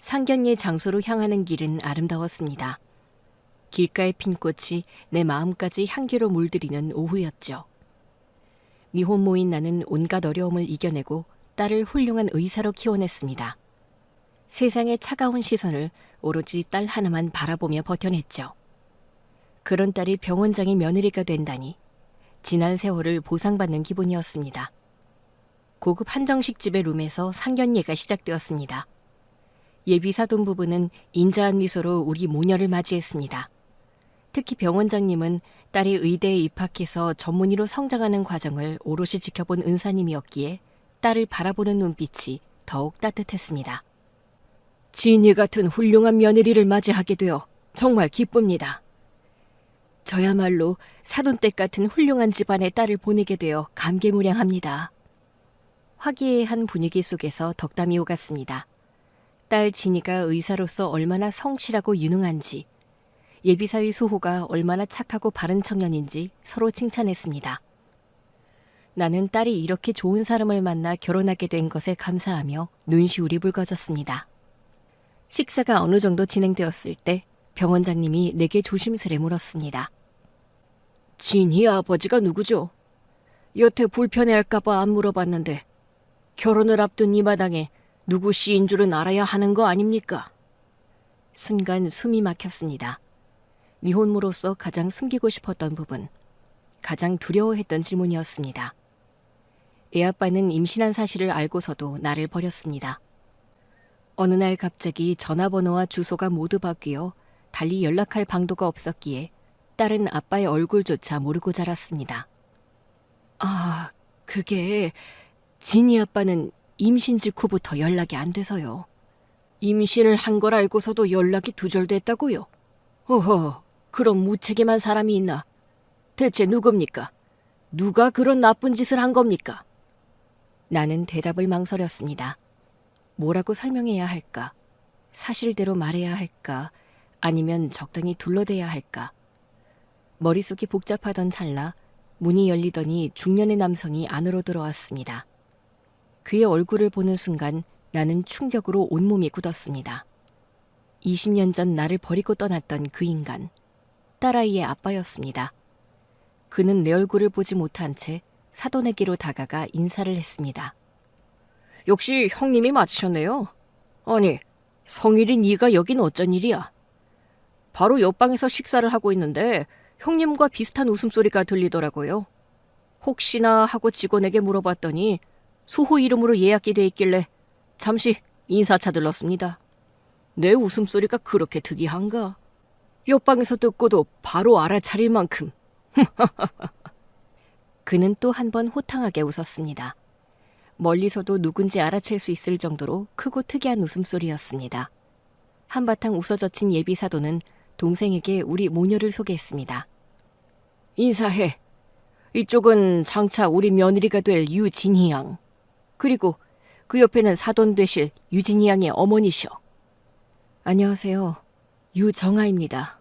상견례 장소로 향하는 길은 아름다웠습니다. 길가에 핀 꽃이 내 마음까지 향기로 물들이는 오후였죠. 미혼모인 나는 온갖 어려움을 이겨내고 딸을 훌륭한 의사로 키워냈습니다. 세상의 차가운 시선을 오로지 딸 하나만 바라보며 버텨냈죠. 그런 딸이 병원장의 며느리가 된다니 지난 세월을 보상받는 기분이었습니다. 고급 한정식집의 룸에서 상견례가 시작되었습니다. 예비사돈 부부는 인자한 미소로 우리 모녀를 맞이했습니다. 특히 병원장님은 딸이 의대에 입학해서 전문의로 성장하는 과정을 오롯이 지켜본 은사님이었기에 딸을 바라보는 눈빛이 더욱 따뜻했습니다. 진이 같은 훌륭한 며느리를 맞이하게 되어 정말 기쁩니다. 저야말로 사돈댁 같은 훌륭한 집안의 딸을 보내게 되어 감개무량합니다. 화기애애한 분위기 속에서 덕담이 오갔습니다. 딸 진이가 의사로서 얼마나 성실하고 유능한지, 예비사위 수호가 얼마나 착하고 바른 청년인지 서로 칭찬했습니다. 나는 딸이 이렇게 좋은 사람을 만나 결혼하게 된 것에 감사하며 눈시울이 붉어졌습니다. 식사가 어느 정도 진행되었을 때 병원장님이 내게 조심스레 물었습니다. 진이 아버지가 누구죠? 여태 불편해할까봐 안 물어봤는데 결혼을 앞둔 이 마당에 누구 씨인 줄은 알아야 하는 거 아닙니까? 순간 숨이 막혔습니다. 미혼모로서 가장 숨기고 싶었던 부분, 가장 두려워했던 질문이었습니다. 애아빠는 임신한 사실을 알고서도 나를 버렸습니다. 어느 날 갑자기 전화번호와 주소가 모두 바뀌어 달리 연락할 방도가 없었기에 딸은 아빠의 얼굴조차 모르고 자랐습니다. 아, 그게 진이 아빠는 임신 직후부터 연락이 안 돼서요. 임신을 한 걸 알고서도 연락이 두절됐다고요? 어허, 그런 무책임한 사람이 있나? 대체 누굽니까? 누가 그런 나쁜 짓을 한 겁니까? 나는 대답을 망설였습니다. 뭐라고 설명해야 할까? 사실대로 말해야 할까? 아니면 적당히 둘러대야 할까? 머릿속이 복잡하던 찰나 문이 열리더니 중년의 남성이 안으로 들어왔습니다. 그의 얼굴을 보는 순간 나는 충격으로 온몸이 굳었습니다. 20년 전 나를 버리고 떠났던 그 인간, 딸아이의 아빠였습니다. 그는 내 얼굴을 보지 못한 채 사돈에게로 다가가 인사를 했습니다. 역시 형님이 맞으셨네요. 아니, 성일이 네가 여긴 어쩐 일이야? 바로 옆방에서 식사를 하고 있는데 형님과 비슷한 웃음소리가 들리더라고요. 혹시나 하고 직원에게 물어봤더니 수호 이름으로 예약이 돼 있길래 잠시 인사차 들렀습니다. 내 웃음소리가 그렇게 특이한가? 옆방에서 듣고도 바로 알아차릴 만큼. 그는 또 한 번 호탕하게 웃었습니다. 멀리서도 누군지 알아챌 수 있을 정도로 크고 특이한 웃음소리였습니다. 한바탕 웃어젖힌 예비사도는 동생에게 우리 모녀를 소개했습니다. 인사해. 이쪽은 장차 우리 며느리가 될 유진희 양. 그리고 그 옆에는 사돈 되실 유진희 양의 어머니셔. 안녕하세요. 유정아입니다.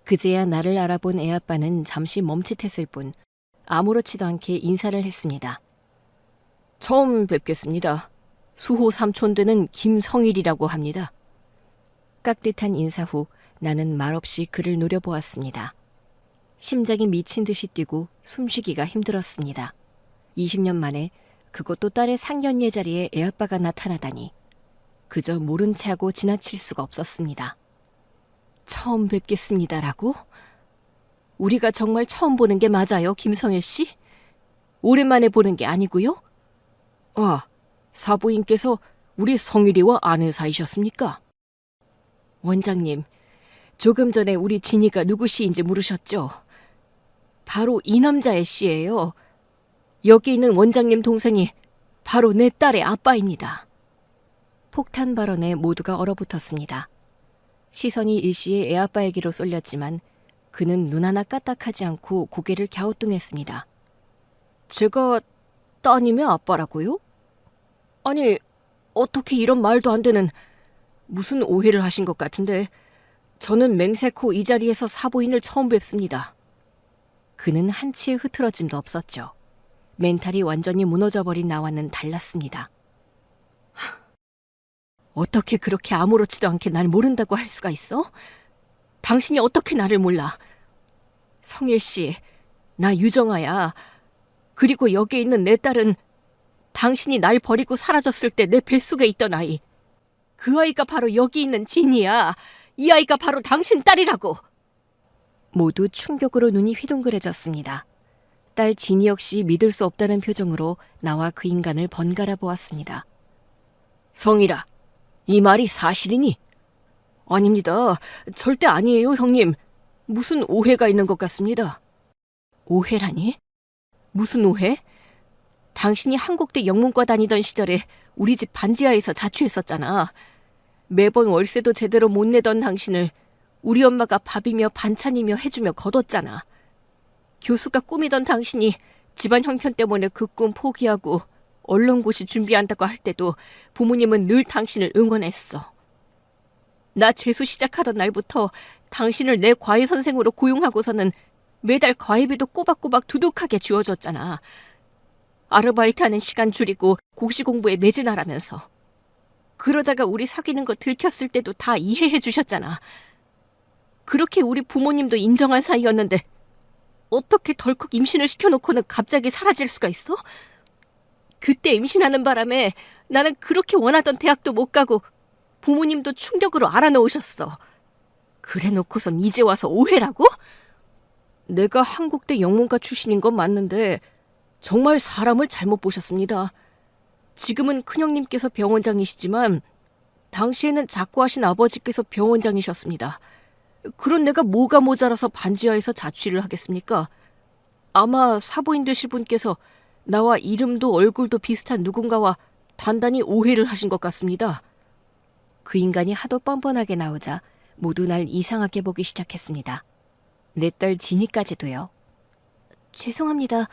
그제야 나를 알아본 애아빠는 잠시 멈칫했을 뿐 아무렇지도 않게 인사를 했습니다. 처음 뵙겠습니다. 수호 삼촌 되는 김성일이라고 합니다. 깍듯한 인사 후 나는 말없이 그를 노려보았습니다. 심장이 미친 듯이 뛰고 숨쉬기가 힘들었습니다. 20년 만에 그것도 딸의 상견례 자리에 애아빠가 나타나다니 그저 모른 채 하고 지나칠 수가 없었습니다. 처음 뵙겠습니다라고? 우리가 정말 처음 보는 게 맞아요, 김성일 씨? 오랜만에 보는 게 아니고요? 아, 사부인께서 우리 성일이와 아는 사이셨습니까? 원장님, 조금 전에 우리 진이가 누구 씨인지 물으셨죠? 바로 이 남자의 씨예요. 여기 있는 원장님 동생이 바로 내 딸의 아빠입니다. 폭탄 발언에 모두가 얼어붙었습니다. 시선이 일시에 애아빠에게로 쏠렸지만 그는 눈 하나 까딱하지 않고 고개를 갸우뚱했습니다. 제가 따님의 아빠라고요? 아니, 어떻게 이런 말도 안 되는 무슨 오해를 하신 것 같은데 저는 맹세코 이 자리에서 사부인을 처음 뵙습니다. 그는 한치의 흐트러짐도 없었죠. 멘탈이 완전히 무너져버린 나와는 달랐습니다. 어떻게 그렇게 아무렇지도 않게 날 모른다고 할 수가 있어? 당신이 어떻게 나를 몰라? 성일 씨, 나 유정아야. 그리고 여기 있는 내 딸은 당신이 날 버리고 사라졌을 때 내 뱃속에 있던 아이. 그 아이가 바로 여기 있는 진이야. 이 아이가 바로 당신 딸이라고. 모두 충격으로 눈이 휘둥그레졌습니다. 딸 진이 역시 믿을 수 없다는 표정으로 나와 그 인간을 번갈아 보았습니다. 성일아, 이 말이 사실이니? 아닙니다. 절대 아니에요, 형님. 무슨 오해가 있는 것 같습니다. 오해라니? 무슨 오해? 당신이 한국대 영문과 다니던 시절에 우리 집 반지하에서 자취했었잖아. 매번 월세도 제대로 못 내던 당신을 우리 엄마가 밥이며 반찬이며 해주며 거뒀잖아. 교수가 꿈이던 당신이 집안 형편 때문에 그 꿈 포기하고 언론고시 준비한다고 할 때도 부모님은 늘 당신을 응원했어. 나 재수 시작하던 날부터 당신을 내 과외 선생으로 고용하고서는 매달 과외비도 꼬박꼬박 두둑하게 주어줬잖아. 아르바이트하는 시간 줄이고 고시 공부에 매진하라면서. 그러다가 우리 사귀는 거 들켰을 때도 다 이해해 주셨잖아. 그렇게 우리 부모님도 인정한 사이였는데 어떻게 덜컥 임신을 시켜놓고는 갑자기 사라질 수가 있어? 그때 임신하는 바람에 나는 그렇게 원하던 대학도 못 가고 부모님도 충격으로 알아놓으셨어. 그래 놓고선 이제 와서 오해라고? 내가 한국대 영문과 출신인 건 맞는데 정말 사람을 잘못 보셨습니다. 지금은 큰형님께서 병원장이시지만 당시에는 작고하신 아버지께서 병원장이셨습니다. 그런 내가 뭐가 모자라서 반지하에서 자취를 하겠습니까? 아마 사부인 되실 분께서 나와 이름도 얼굴도 비슷한 누군가와 단단히 오해를 하신 것 같습니다. 그 인간이 하도 뻔뻔하게 나오자 모두 날 이상하게 보기 시작했습니다. 내 딸 진이까지도요. 죄송합니다.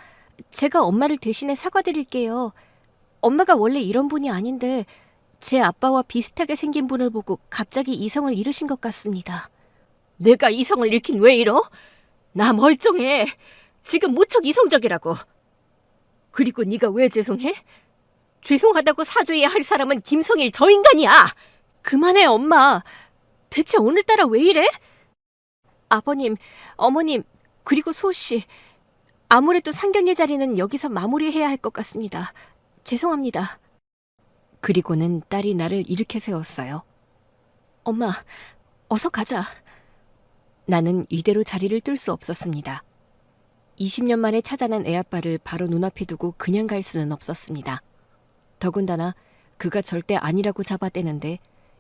제가 엄마를 대신해 사과드릴게요. 엄마가 원래 이런 분이 아닌데 제 아빠와 비슷하게 생긴 분을 보고 갑자기 이성을 잃으신 것 같습니다. 내가 이성을 잃긴 왜 잃어? 나 멀쩡해. 지금 무척 이성적이라고. 그리고 네가 왜 죄송해? 죄송하다고 사죄해야 할 사람은 김성일 저 인간이야. 그만해 엄마. 대체 오늘따라 왜 이래? 아버님, 어머님, 그리고 소씨. 아무래도 상견례 자리는 여기서 마무리해야 할 것 같습니다. 죄송합니다. 그리고는 딸이 나를 일으켜 세웠어요. 엄마, 어서 가자. 나는 이대로 자리를 뜰 수 없었습니다. 20년 만에 찾아난 애아빠를 바로 눈앞에 두고 그냥 갈 수는 없었습니다. 더군다나 그가 절대 아니라고 잡아떼는데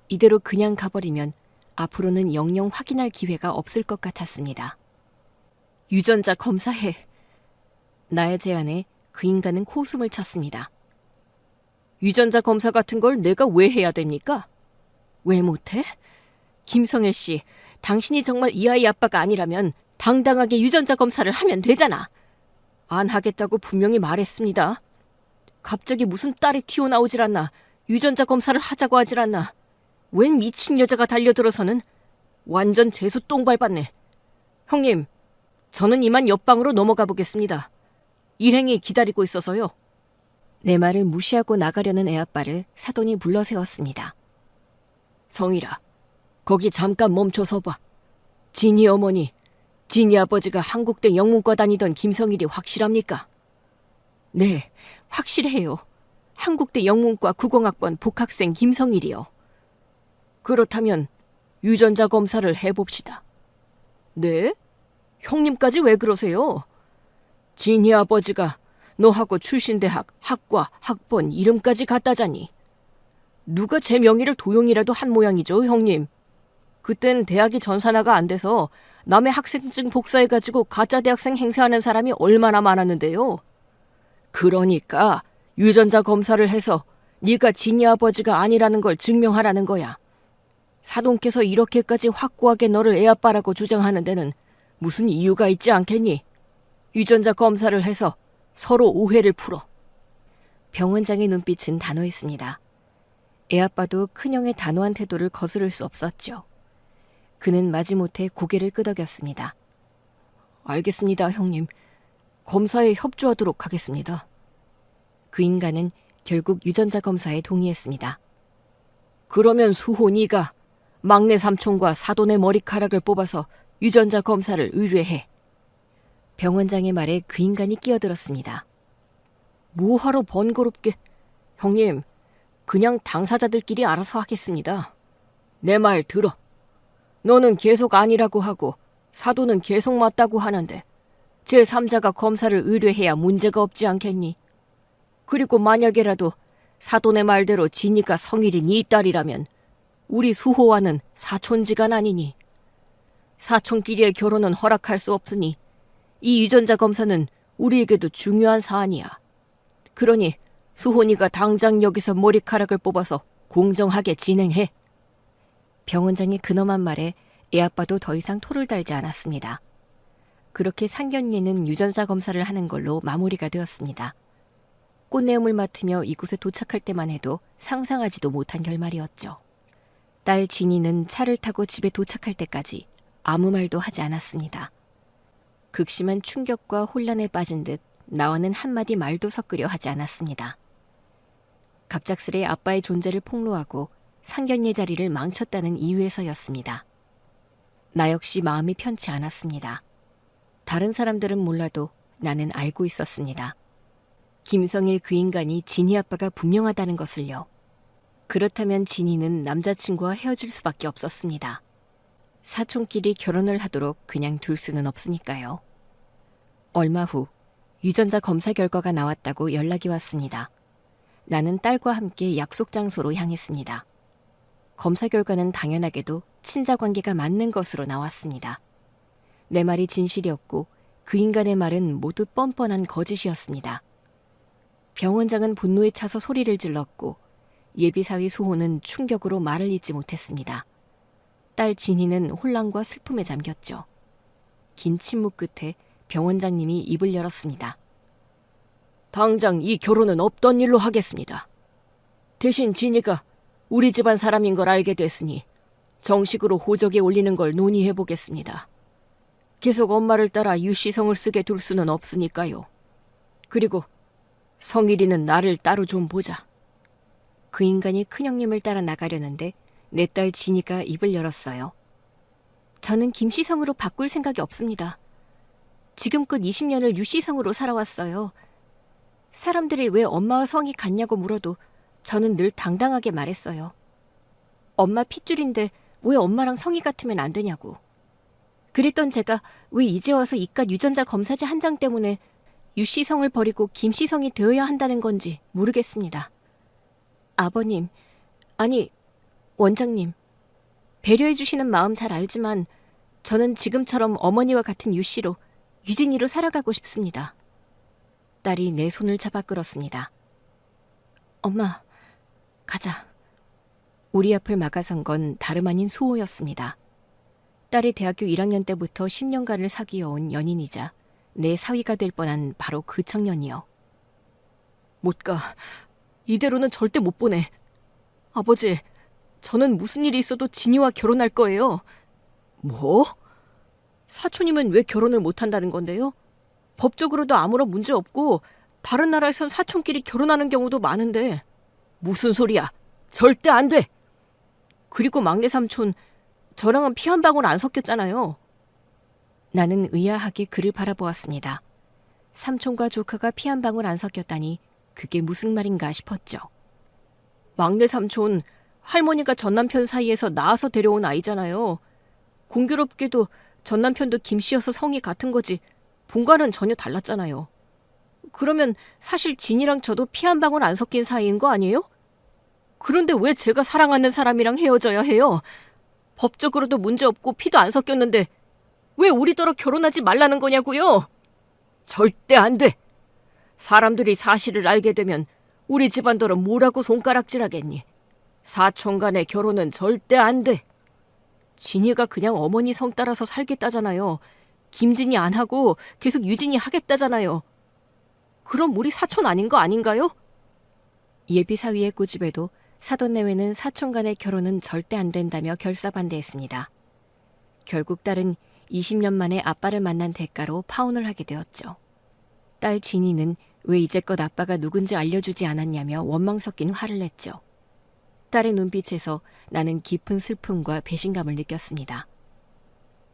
이대로 그냥 가버리면 앞으로는 영영 확인할 기회가 없을 것 같았습니다. 유전자 검사해. 나의 제안에 그 인간은 코웃음을 쳤습니다. 유전자 검사 같은 걸 내가 왜 해야 됩니까? 왜 못해? 김성일 씨, 당신이 정말 이 아이 아빠가 아니라면 당당하게 유전자 검사를 하면 되잖아. 안 하겠다고 분명히 말했습니다. 갑자기 무슨 딸이 튀어나오질 않나. 유전자 검사를 하자고 하질 않나. 웬 미친 여자가 달려들어서는 완전 재수 똥 밟았네. 형님, 저는 이만 옆방으로 넘어가 보겠습니다. 일행이 기다리고 있어서요. 내 말을 무시하고 나가려는 애아빠를 사돈이 불러 세웠습니다. 성일아, 거기 잠깐 멈춰서 봐. 진이 어머니, 진이 아버지가 한국대 영문과 다니던 김성일이 확실합니까? 네, 확실해요. 한국대 영문과 90학번 복학생 김성일이요. 그렇다면 유전자 검사를 해봅시다. 네? 형님까지 왜 그러세요? 진이 아버지가 너하고 출신 대학, 학과, 학번, 이름까지 갖다자니. 누가 제 명의를 도용이라도 한 모양이죠, 형님. 그땐 대학이 전산화가 안 돼서 남의 학생증 복사해가지고 가짜 대학생 행세하는 사람이 얼마나 많았는데요. 그러니까 유전자 검사를 해서 네가 진이 아버지가 아니라는 걸 증명하라는 거야. 사돈께서 이렇게까지 확고하게 너를 애아빠라고 주장하는 데는 무슨 이유가 있지 않겠니? 유전자 검사를 해서 서로 오해를 풀어. 병원장의 눈빛은 단호했습니다. 애아빠도 큰형의 단호한 태도를 거스를 수 없었죠. 그는 마지못해 고개를 끄덕였습니다. 알겠습니다, 형님. 검사에 협조하도록 하겠습니다. 그 인간은 결국 유전자 검사에 동의했습니다. 그러면 수호 네가 막내 삼촌과 사돈의 머리카락을 뽑아서 유전자 검사를 의뢰해. 병원장의 말에 그 인간이 끼어들었습니다. 뭐하러 번거롭게. 형님, 그냥 당사자들끼리 알아서 하겠습니다. 내 말 들어. 너는 계속 아니라고 하고 사돈은 계속 맞다고 하는데 제3자가 검사를 의뢰해야 문제가 없지 않겠니? 그리고 만약에라도 사돈의 말대로 진이가 성일이 네 딸이라면 우리 수호와는 사촌지간 아니니. 사촌끼리의 결혼은 허락할 수 없으니 이 유전자 검사는 우리에게도 중요한 사안이야. 그러니 수호니가 당장 여기서 머리카락을 뽑아서 공정하게 진행해. 병원장의 근엄한 말에 애아빠도 더 이상 토를 달지 않았습니다. 그렇게 상견례는 유전자 검사를 하는 걸로 마무리가 되었습니다. 꽃내음을 맡으며 이곳에 도착할 때만 해도 상상하지도 못한 결말이었죠. 딸 진이는 차를 타고 집에 도착할 때까지 아무 말도 하지 않았습니다. 극심한 충격과 혼란에 빠진 듯 나와는 한마디 말도 섞으려 하지 않았습니다. 갑작스레 아빠의 존재를 폭로하고 상견례 자리를 망쳤다는 이유에서였습니다. 나 역시 마음이 편치 않았습니다. 다른 사람들은 몰라도 나는 알고 있었습니다. 김성일 그 인간이 진이 아빠가 분명하다는 것을요. 그렇다면 진이는 남자친구와 헤어질 수밖에 없었습니다. 사촌끼리 결혼을 하도록 그냥 둘 수는 없으니까요. 얼마 후 유전자 검사 결과가 나왔다고 연락이 왔습니다. 나는 딸과 함께 약속 장소로 향했습니다. 검사 결과는 당연하게도 친자 관계가 맞는 것으로 나왔습니다. 내 말이 진실이었고 그 인간의 말은 모두 뻔뻔한 거짓이었습니다. 병원장은 분노에 차서 소리를 질렀고 예비사위 수호는 충격으로 말을 잇지 못했습니다. 딸 진이는 혼란과 슬픔에 잠겼죠. 긴 침묵 끝에 병원장님이 입을 열었습니다. 당장 이 결혼은 없던 일로 하겠습니다. 대신 진이가 우리 집안 사람인 걸 알게 됐으니 정식으로 호적에 올리는 걸 논의해 보겠습니다. 계속 엄마를 따라 유씨성을 쓰게 둘 수는 없으니까요. 그리고 성일이는 나를 따로 좀 보자. 그 인간이 큰형님을 따라 나가려는데 내 딸 진이가 입을 열었어요. 저는 김씨성으로 바꿀 생각이 없습니다. 지금껏 20년을 유씨성으로 살아왔어요. 사람들이 왜 엄마와 성이 같냐고 물어도 저는 늘 당당하게 말했어요. 엄마 핏줄인데 왜 엄마랑 성이 같으면 안 되냐고. 그랬던 제가 왜 이제 와서 이깟 유전자 검사지 한 장 때문에 유씨성을 버리고 김씨성이 되어야 한다는 건지 모르겠습니다. 아버님, 아니 원장님, 배려해 주시는 마음 잘 알지만 저는 지금처럼 어머니와 같은 유씨로 유진이로 살아가고 싶습니다. 딸이 내 손을 잡아 끌었습니다. 엄마, 가자. 우리 앞을 막아선 건 다름 아닌 수호였습니다. 딸이 대학교 1학년 때부터 10년간을 사귀어온 연인이자 내 사위가 될 뻔한 바로 그 청년이요. 못 가. 이대로는 절대 못 보내. 아버지, 저는 무슨 일이 있어도 진이와 결혼할 거예요. 뭐? 사촌이면 왜 결혼을 못 한다는 건데요? 법적으로도 아무런 문제 없고 다른 나라에선 사촌끼리 결혼하는 경우도 많은데. 무슨 소리야? 절대 안 돼. 그리고 막내 삼촌, 저랑은 피 한 방울 안 섞였잖아요. 나는 의아하게 그를 바라보았습니다. 삼촌과 조카가 피 한 방울 안 섞였다니 그게 무슨 말인가 싶었죠. 막내 삼촌, 할머니가 전남편 사이에서 낳아서 데려온 아이잖아요. 공교롭게도 전남편도 김씨여서 성이 같은 거지 본과는 전혀 달랐잖아요. 그러면 사실 진이랑 저도 피 한 방울 안 섞인 사이인 거 아니에요? 그런데 왜 제가 사랑하는 사람이랑 헤어져야 해요? 법적으로도 문제 없고 피도 안 섞였는데 왜 우리더러 결혼하지 말라는 거냐고요? 절대 안 돼. 사람들이 사실을 알게 되면 우리 집안더러 뭐라고 손가락질하겠니? 사촌 간의 결혼은 절대 안 돼. 진이가 그냥 어머니 성 따라서 살겠다잖아요. 김진이 안 하고 계속 유진이 하겠다잖아요. 그럼 우리 사촌 아닌 거 아닌가요? 예비사위의 고집에도 사돈 내외는 사촌 간의 결혼은 절대 안 된다며 결사반대했습니다. 결국 딸은 20년 만에 아빠를 만난 대가로 파혼을 하게 되었죠. 딸 진이는 왜 이제껏 아빠가 누군지 알려주지 않았냐며 원망 섞인 화를 냈죠. 딸의 눈빛에서 나는 깊은 슬픔과 배신감을 느꼈습니다.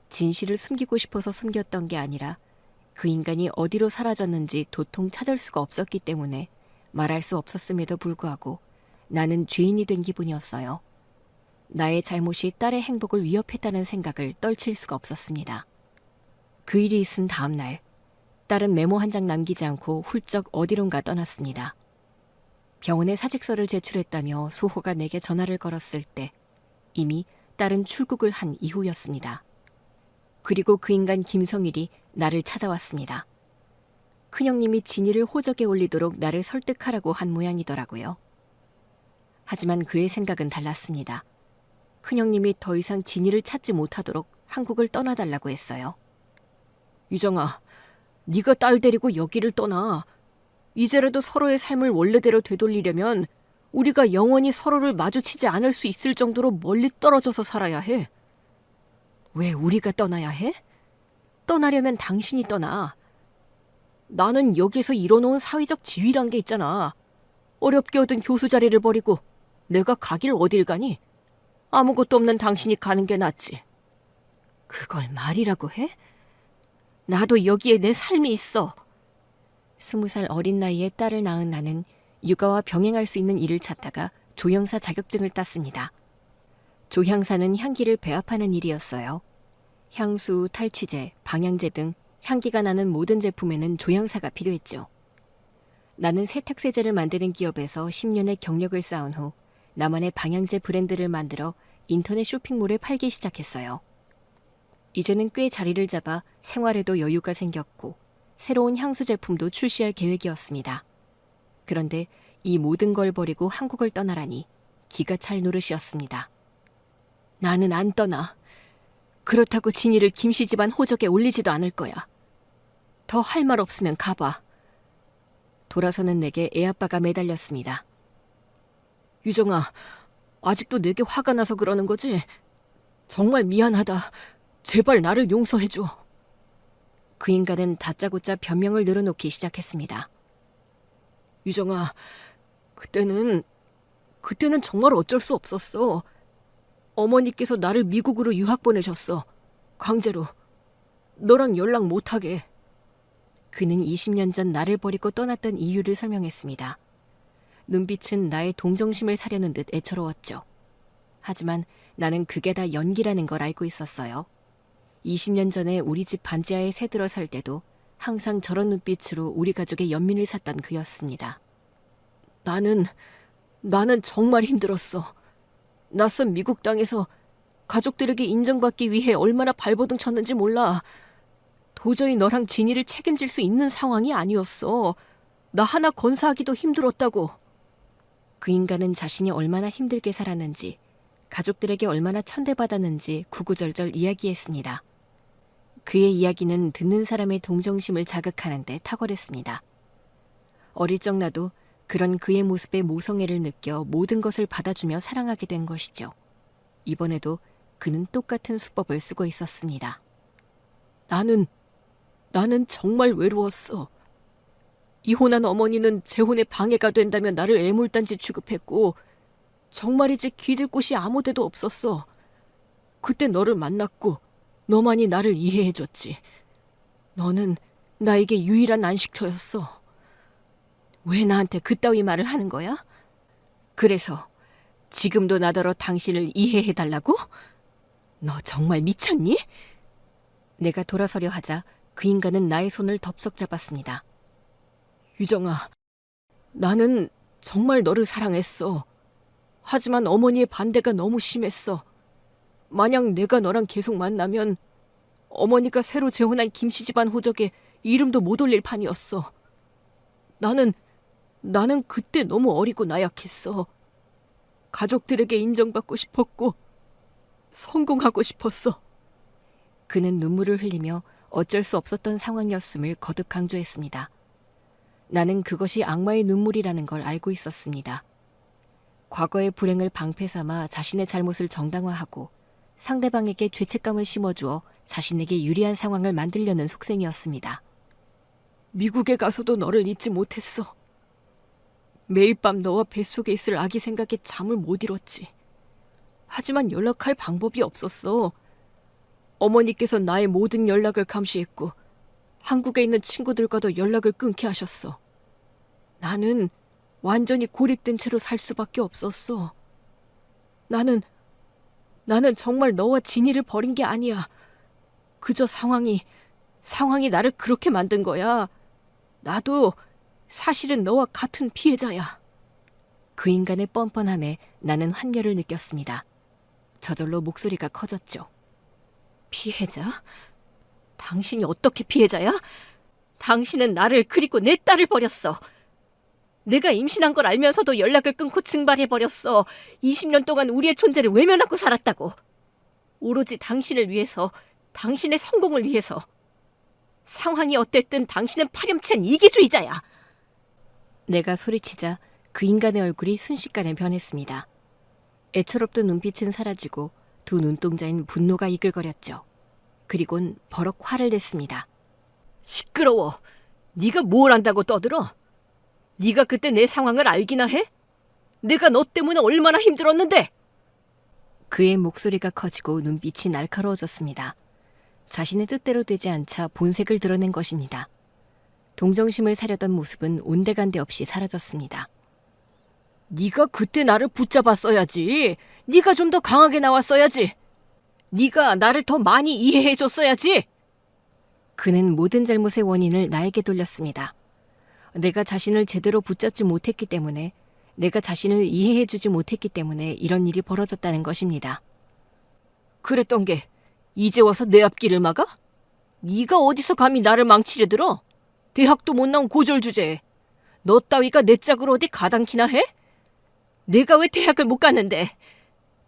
진실을 숨기고 싶어서 숨겼던 게 아니라 그 인간이 어디로 사라졌는지 도통 찾을 수가 없었기 때문에 말할 수 없었음에도 불구하고 나는 죄인이 된 기분이었어요. 나의 잘못이 딸의 행복을 위협했다는 생각을 떨칠 수가 없었습니다. 그 일이 있은 다음 날, 딸은 메모 한 장 남기지 않고 훌쩍 어디론가 떠났습니다. 병원에 사직서를 제출했다며 소호가 내게 전화를 걸었을 때 이미 딸은 출국을 한 이후였습니다. 그리고 그 인간 김성일이 나를 찾아왔습니다. 큰형님이 진이를 호적에 올리도록 나를 설득하라고 한 모양이더라고요. 하지만 그의 생각은 달랐습니다. 큰형님이 더 이상 진이를 찾지 못하도록 한국을 떠나달라고 했어요. 유정아, 네가 딸 데리고 여기를 떠나. 이제라도 서로의 삶을 원래대로 되돌리려면 우리가 영원히 서로를 마주치지 않을 수 있을 정도로 멀리 떨어져서 살아야 해. 왜 우리가 떠나야 해? 떠나려면 당신이 떠나. 나는 여기서 이뤄놓은 사회적 지위란 게 있잖아. 어렵게 얻은 교수 자리를 버리고 내가 가길 어딜 가니? 아무것도 없는 당신이 가는 게 낫지. 그걸 말이라고 해? 나도 여기에 내 삶이 있어. 20살 어린 나이에 딸을 낳은 나는 육아와 병행할 수 있는 일을 찾다가 조형사 자격증을 땄습니다. 조향사는 향기를 배합하는 일이었어요. 향수, 탈취제, 방향제 등 향기가 나는 모든 제품에는 조향사가 필요했죠. 나는 세탁세제를 만드는 기업에서 10년의 경력을 쌓은 후 나만의 방향제 브랜드를 만들어 인터넷 쇼핑몰에 팔기 시작했어요. 이제는 꽤 자리를 잡아 생활에도 여유가 생겼고 새로운 향수 제품도 출시할 계획이었습니다. 그런데 이 모든 걸 버리고 한국을 떠나라니 기가 찰 노릇이었습니다. 나는 안 떠나. 그렇다고 진이를 김씨 집안 호적에 올리지도 않을 거야. 더 할 말 없으면 가봐. 돌아서는 내게 애아빠가 매달렸습니다. 유정아, 아직도 내게 화가 나서 그러는 거지? 정말 미안하다. 제발 나를 용서해줘. 그 인간은 다짜고짜 변명을 늘어놓기 시작했습니다. 유정아, 그때는 정말 어쩔 수 없었어. 어머니께서 나를 미국으로 유학 보내셨어. 강제로. 너랑 연락 못하게. 그는 20년 전 나를 버리고 떠났던 이유를 설명했습니다. 눈빛은 나의 동정심을 사려는 듯 애처로웠죠. 하지만 나는 그게 다 연기라는 걸 알고 있었어요. 20년 전에 우리 집 반지하에 새들어 살 때도 항상 저런 눈빛으로 우리 가족의 연민을 샀던 그였습니다. 나는 정말 힘들었어. 낯선 미국 땅에서 가족들에게 인정받기 위해 얼마나 발버둥 쳤는지 몰라. 도저히 너랑 진이를 책임질 수 있는 상황이 아니었어. 나 하나 건사하기도 힘들었다고. 그 인간은 자신이 얼마나 힘들게 살았는지, 가족들에게 얼마나 천대받았는지 구구절절 이야기했습니다. 그의 이야기는 듣는 사람의 동정심을 자극하는 데 탁월했습니다. 어릴 적 나도 그런 그의 모습에 모성애를 느껴 모든 것을 받아주며 사랑하게 된 것이죠. 이번에도 그는 똑같은 수법을 쓰고 있었습니다. 나는 정말 외로웠어. 이혼한 어머니는 재혼에 방해가 된다며 나를 애물단지 취급했고 정말이지 기댈 곳이 아무 데도 없었어. 그때 너를 만났고 너만이 나를 이해해줬지. 너는 나에게 유일한 안식처였어. 왜 나한테 그따위 말을 하는 거야? 그래서 지금도 나더러 당신을 이해해달라고? 너 정말 미쳤니? 내가 돌아서려 하자 그 인간은 나의 손을 덥석 잡았습니다. 유정아, 나는 정말 너를 사랑했어. 하지만 어머니의 반대가 너무 심했어. 만약 내가 너랑 계속 만나면 어머니가 새로 재혼한 김씨 집안 호적에 이름도 못 올릴 판이었어. 나는 그때 너무 어리고 나약했어. 가족들에게 인정받고 싶었고 성공하고 싶었어. 그는 눈물을 흘리며 어쩔 수 없었던 상황이었음을 거듭 강조했습니다. 나는 그것이 악마의 눈물이라는 걸 알고 있었습니다. 과거의 불행을 방패 삼아 자신의 잘못을 정당화하고 상대방에게 죄책감을 심어주어 자신에게 유리한 상황을 만들려는 속셈이었습니다. 미국에 가서도 너를 잊지 못했어. 매일 밤 너와 뱃속에 있을 아기 생각에 잠을 못 이뤘지. 하지만 연락할 방법이 없었어. 어머니께서 나의 모든 연락을 감시했고 한국에 있는 친구들과도 연락을 끊게 하셨어. 나는 완전히 고립된 채로 살 수밖에 없었어. 나는 정말 너와 진이를 버린 게 아니야. 그저 상황이 나를 그렇게 만든 거야. 나도 사실은 너와 같은 피해자야. 그 인간의 뻔뻔함에 나는 환멸을 느꼈습니다. 저절로 목소리가 커졌죠. 피해자? 당신이 어떻게 피해자야? 당신은 나를 그리고 내 딸을 버렸어. 내가 임신한 걸 알면서도 연락을 끊고 증발해버렸어. 20년 동안 우리의 존재를 외면하고 살았다고. 오로지 당신을 위해서, 당신의 성공을 위해서. 상황이 어땠든 당신은 파렴치한 이기주의자야. 내가 소리치자 그 인간의 얼굴이 순식간에 변했습니다. 애처롭던 눈빛은 사라지고 두 눈동자엔 분노가 이글거렸죠. 그리곤 버럭 화를 냈습니다. 시끄러워. 네가 뭘 안다고 떠들어? 네가 그때 내 상황을 알기나 해? 내가 너 때문에 얼마나 힘들었는데! 그의 목소리가 커지고 눈빛이 날카로워졌습니다. 자신의 뜻대로 되지 않자 본색을 드러낸 것입니다. 동정심을 사려던 모습은 온데간데 없이 사라졌습니다. 네가 그때 나를 붙잡았어야지. 네가 좀 더 강하게 나왔어야지. 네가 나를 더 많이 이해해줬어야지. 그는 모든 잘못의 원인을 나에게 돌렸습니다. 내가 자신을 제대로 붙잡지 못했기 때문에, 내가 자신을 이해해주지 못했기 때문에 이런 일이 벌어졌다는 것입니다. 그랬던 게 이제 와서 내 앞길을 막아? 네가 어디서 감히 나를 망치려 들어? 대학도 못 나온 고졸 주제에 너 따위가 내 짝으로 어디 가당키나 해? 내가 왜 대학을 못 갔는데?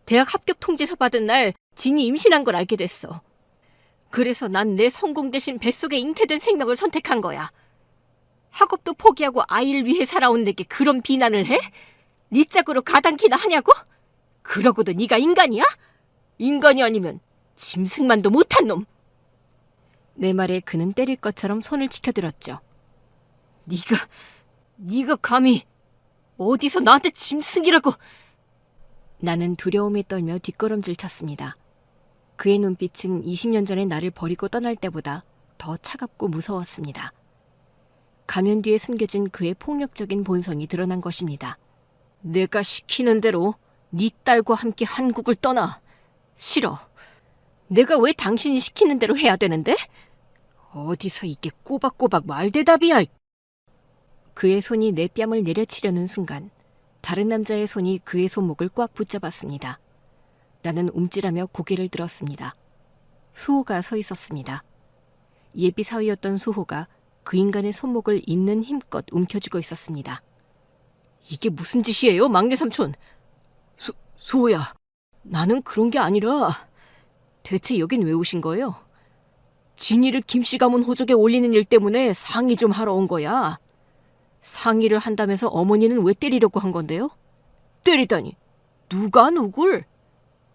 대학 합격 통지서 받은 날 진이 임신한 걸 알게 됐어. 그래서 난 내 성공 대신 뱃속에 잉태된 생명을 선택한 거야. 학업도 포기하고 아이를 위해 살아온 내게 그런 비난을 해? 네 짝으로 가당키나 하냐고? 그러고도 네가 인간이야? 인간이 아니면 짐승만도 못한 놈. 내 말에 그는 때릴 것처럼 손을 치켜들었죠. 네가 감히 어디서 나한테 짐승이라고. 나는 두려움에 떨며 뒷걸음질 쳤습니다. 그의 눈빛은 20년 전에 나를 버리고 떠날 때보다 더 차갑고 무서웠습니다. 가면 뒤에 숨겨진 그의 폭력적인 본성이 드러난 것입니다. 내가 시키는 대로 네 딸과 함께 한국을 떠나. 싫어. 내가 왜 당신이 시키는 대로 해야 되는데? 어디서 이게 꼬박꼬박 말대답이야. 그의 손이 내 뺨을 내려치려는 순간 다른 남자의 손이 그의 손목을 꽉 붙잡았습니다. 나는 움찔하며 고개를 들었습니다. 수호가 서 있었습니다. 예비 사위였던 수호가 그 인간의 손목을 있는 힘껏 움켜쥐고 있었습니다. 이게 무슨 짓이에요, 막내 삼촌? 수호야, 나는 그런 게 아니라 대체 여긴 왜 오신 거예요? 진이를 김씨 가문 호적에 올리는 일 때문에 상의 좀 하러 온 거야. 상의를 한다면서 어머니는 왜 때리려고 한 건데요? 때리다니. 누가 누굴?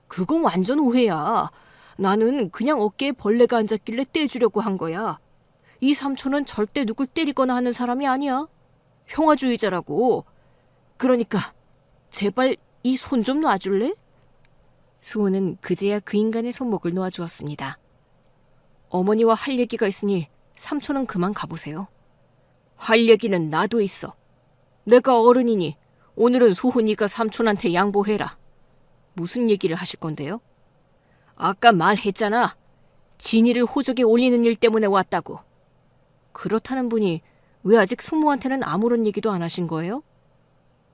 그건 완전 오해야. 나는 그냥 어깨에 벌레가 앉았길래 떼주려고 한 거야. 이 삼촌은 절대 누굴 때리거나 하는 사람이 아니야. 평화주의자라고. 그러니까 제발 이 손 좀 놔줄래? 수호는 그제야 그 인간의 손목을 놓아주었습니다. 어머니와 할 얘기가 있으니 삼촌은 그만 가보세요. 할 얘기는 나도 있어. 내가 어른이니 오늘은 수호니가 삼촌한테 양보해라. 무슨 얘기를 하실 건데요? 아까 말했잖아. 진이를 호적에 올리는 일 때문에 왔다고. 그렇다는 분이 왜 아직 숙모한테는 아무런 얘기도 안 하신 거예요?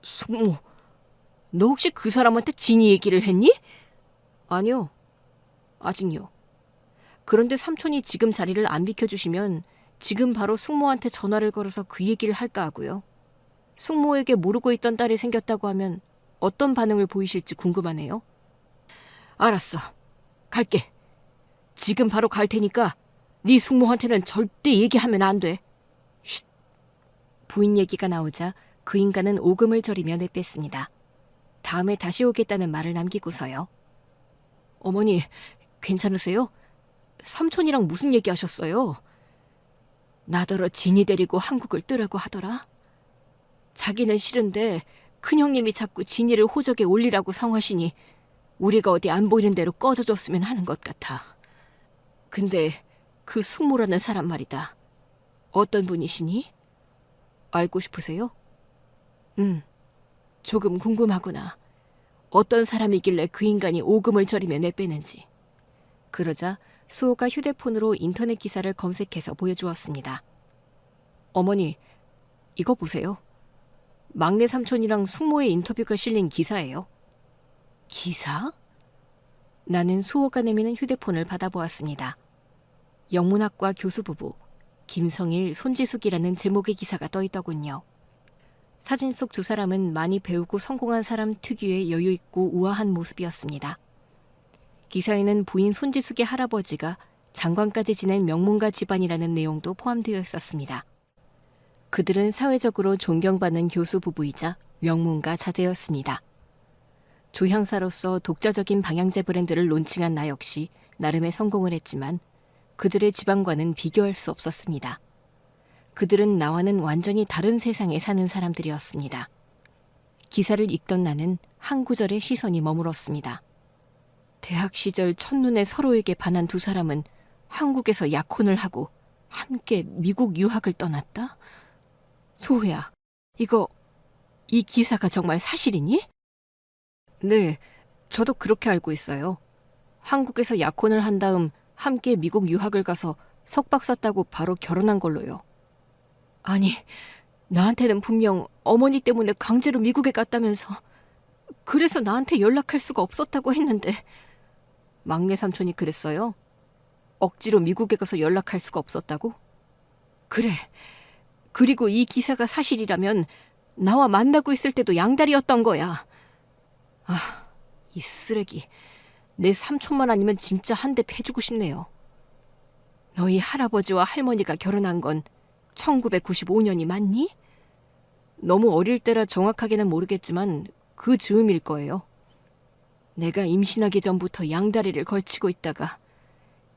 숙모, 너 혹시 그 사람한테 진이 얘기를 했니? 아니요, 아직요. 그런데 삼촌이 지금 자리를 안 비켜주시면 지금 바로 숙모한테 전화를 걸어서 그 얘기를 할까 하고요. 숙모에게 모르고 있던 딸이 생겼다고 하면 어떤 반응을 보이실지 궁금하네요. 알았어, 갈게. 지금 바로 갈 테니까 네 숙모한테는 절대 얘기하면 안 돼. 쉿. 부인 얘기가 나오자 그 인간은 오금을 저리며 내뺐습니다. 다음에 다시 오겠다는 말을 남기고서요. 어머니, 괜찮으세요? 삼촌이랑 무슨 얘기하셨어요? 나더러 진이 데리고 한국을 뜨라고 하더라. 자기는 싫은데 큰형님이 자꾸 진이를 호적에 올리라고 성하시니 우리가 어디 안 보이는 대로 꺼져줬으면 하는 것 같아. 근데 그 숙모라는 사람 말이다. 어떤 분이시니? 알고 싶으세요? 조금 궁금하구나. 어떤 사람이길래 그 인간이 오금을 저리며 내빼는지. 그러자 수호가 휴대폰으로 인터넷 기사를 검색해서 보여주었습니다. 어머니, 이거 보세요. 막내 삼촌이랑 숙모의 인터뷰가 실린 기사예요. 기사? 나는 수호가 내미는 휴대폰을 받아보았습니다. 영문학과 교수 부부, 김성일, 손지숙이라는 제목의 기사가 떠있더군요. 사진 속 두 사람은 많이 배우고 성공한 사람 특유의 여유있고 우아한 모습이었습니다. 기사에는 부인 손지숙의 할아버지가 장관까지 지낸 명문가 집안이라는 내용도 포함되어 있었습니다. 그들은 사회적으로 존경받는 교수 부부이자 명문가 자제였습니다. 조향사로서 독자적인 방향제 브랜드를 론칭한 나 역시 나름의 성공을 했지만 그들의 집안과는 비교할 수 없었습니다. 그들은 나와는 완전히 다른 세상에 사는 사람들이었습니다. 기사를 읽던 나는 한 구절에 시선이 머물었습니다. 대학 시절 첫눈에 서로에게 반한 두 사람은 한국에서 약혼을 하고 함께 미국 유학을 떠났다? 소호야, 이 기사가 정말 사실이니? 네, 저도 그렇게 알고 있어요. 한국에서 약혼을 한 다음 함께 미국 유학을 가서 석박 샀다고 바로 결혼한 걸로요. 아니, 나한테는 분명 어머니 때문에 강제로 미국에 갔다면서 그래서 나한테 연락할 수가 없었다고 했는데 막내 삼촌이 그랬어요? 억지로 미국에 가서 연락할 수가 없었다고? 그래. 그리고 이 기사가 사실이라면 나와 만나고 있을 때도 양다리였던 거야. 아, 이 쓰레기. 내 삼촌만 아니면 진짜 한 대 패주고 싶네요. 너희 할아버지와 할머니가 결혼한 건 1995년이 맞니? 너무 어릴 때라 정확하게는 모르겠지만 그 즈음일 거예요. 내가 임신하기 전부터 양다리를 걸치고 있다가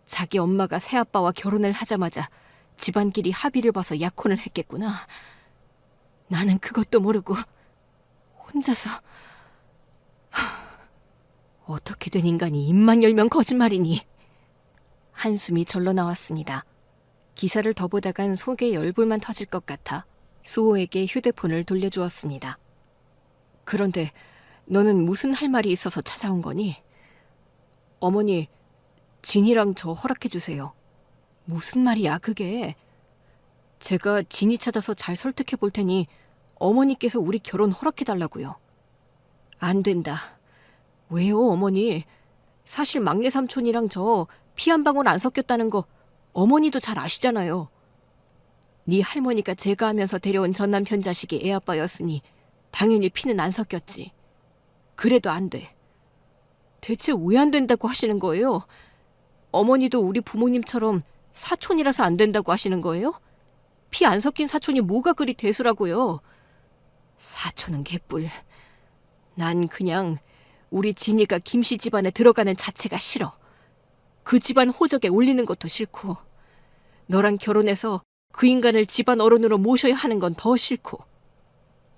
자기 엄마가 새아빠와 결혼을 하자마자 집안끼리 합의를 봐서 약혼을 했겠구나. 나는 그것도 모르고 혼자서... 어떻게 된 인간이 입만 열면 거짓말이니? 한숨이 절로 나왔습니다. 기사를 더 보다간 속에 열불만 터질 것 같아 수호에게 휴대폰을 돌려주었습니다. 그런데 너는 무슨 할 말이 있어서 찾아온 거니? 어머니, 진이랑 저 허락해주세요. 무슨 말이야 그게? 제가 진이 찾아서 잘 설득해 볼 테니 어머니께서 우리 결혼 허락해달라고요. 안 된다. 왜요 어머니? 사실 막내 삼촌이랑 저 피 한 방울 안 섞였다는 거 어머니도 잘 아시잖아요. 네 할머니가 제가 하면서 데려온 전남편 자식이 애아빠였으니 당연히 피는 안 섞였지. 그래도 안 돼. 대체 왜 안 된다고 하시는 거예요? 어머니도 우리 부모님처럼 사촌이라서 안 된다고 하시는 거예요? 피 안 섞인 사촌이 뭐가 그리 대수라고요? 사촌은 개뿔. 난 그냥 우리 진이가 김씨 집안에 들어가는 자체가 싫어. 그 집안 호적에 올리는 것도 싫고 너랑 결혼해서 그 인간을 집안 어른으로 모셔야 하는 건 더 싫고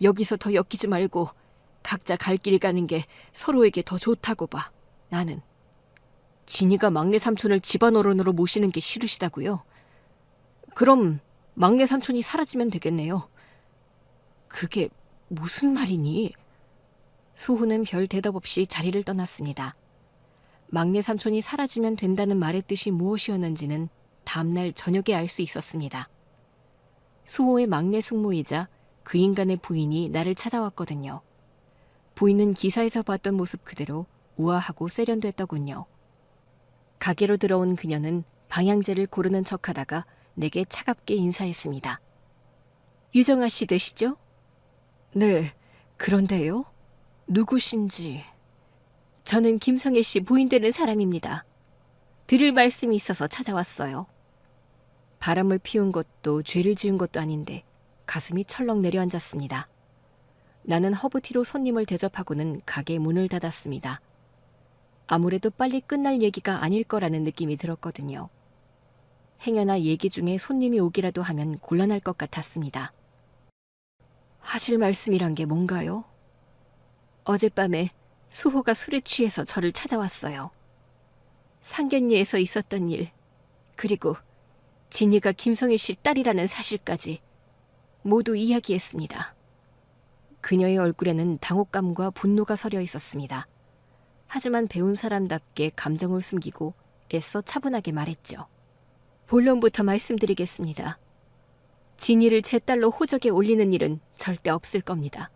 여기서 더 엮이지 말고 각자 갈 길 가는 게 서로에게 더 좋다고 봐. 나는. 진이가 막내 삼촌을 집안 어른으로 모시는 게 싫으시다고요? 그럼 막내 삼촌이 사라지면 되겠네요. 그게 무슨 말이니? 수호는 별 대답 없이 자리를 떠났습니다. 막내 삼촌이 사라지면 된다는 말의 뜻이 무엇이었는지는 다음날 저녁에 알 수 있었습니다. 수호의 막내 숙모이자 그 인간의 부인이 나를 찾아왔거든요. 부인은 기사에서 봤던 모습 그대로 우아하고 세련됐더군요. 가게로 들어온 그녀는 방향제를 고르는 척하다가 내게 차갑게 인사했습니다. 유정아 씨 되시죠? 네, 그런데요? 누구신지... 저는 김성일 씨 부인 되는 사람입니다. 드릴 말씀이 있어서 찾아왔어요. 바람을 피운 것도 죄를 지은 것도 아닌데 가슴이 철렁 내려앉았습니다. 나는 허브티로 손님을 대접하고는 가게 문을 닫았습니다. 아무래도 빨리 끝날 얘기가 아닐 거라는 느낌이 들었거든요. 행여나 얘기 중에 손님이 오기라도 하면 곤란할 것 같았습니다. 하실 말씀이란 게 뭔가요? 어젯밤에 수호가 술에 취해서 저를 찾아왔어요. 상견례에서 있었던 일, 그리고 진이가 김성일 씨 딸이라는 사실까지 모두 이야기했습니다. 그녀의 얼굴에는 당혹감과 분노가 서려 있었습니다. 하지만 배운 사람답게 감정을 숨기고 애써 차분하게 말했죠. 본론부터 말씀드리겠습니다. 진이를 제 딸로 호적에 올리는 일은 절대 없을 겁니다.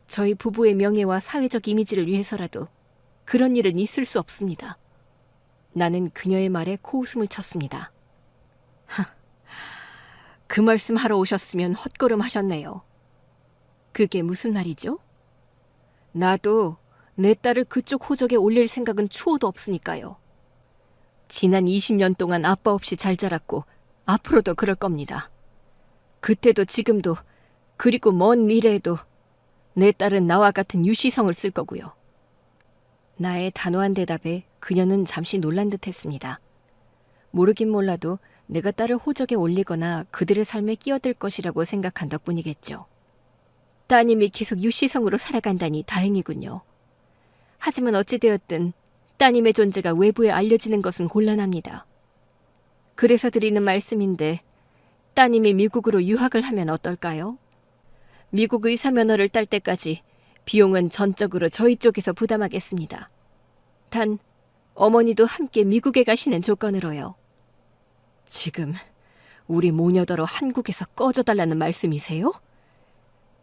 저희 부부의 명예와 사회적 이미지를 위해서라도 그런 일은 있을 수 없습니다. 나는 그녀의 말에 코웃음을 쳤습니다. 그 말씀 하러 오셨으면 헛걸음 하셨네요. 그게 무슨 말이죠? 나도 내 딸을 그쪽 호적에 올릴 생각은 추호도 없으니까요. 지난 20년 동안 아빠 없이 잘 자랐고 앞으로도 그럴 겁니다. 그때도 지금도 그리고 먼 미래에도 내 딸은 나와 같은 유시성을 쓸 거고요. 나의 단호한 대답에 그녀는 잠시 놀란 듯했습니다. 모르긴 몰라도 내가 딸을 호적에 올리거나 그들의 삶에 끼어들 것이라고 생각한 덕분이겠죠. 따님이 계속 유시성으로 살아간다니 다행이군요. 하지만 어찌되었든 따님의 존재가 외부에 알려지는 것은 곤란합니다. 그래서 드리는 말씀인데 따님이 미국으로 유학을 하면 어떨까요? 미국 의사 면허를 딸 때까지 비용은 전적으로 저희 쪽에서 부담하겠습니다. 단 어머니도 함께 미국에 가시는 조건으로요. 지금 우리 모녀더러 한국에서 꺼져달라는 말씀이세요?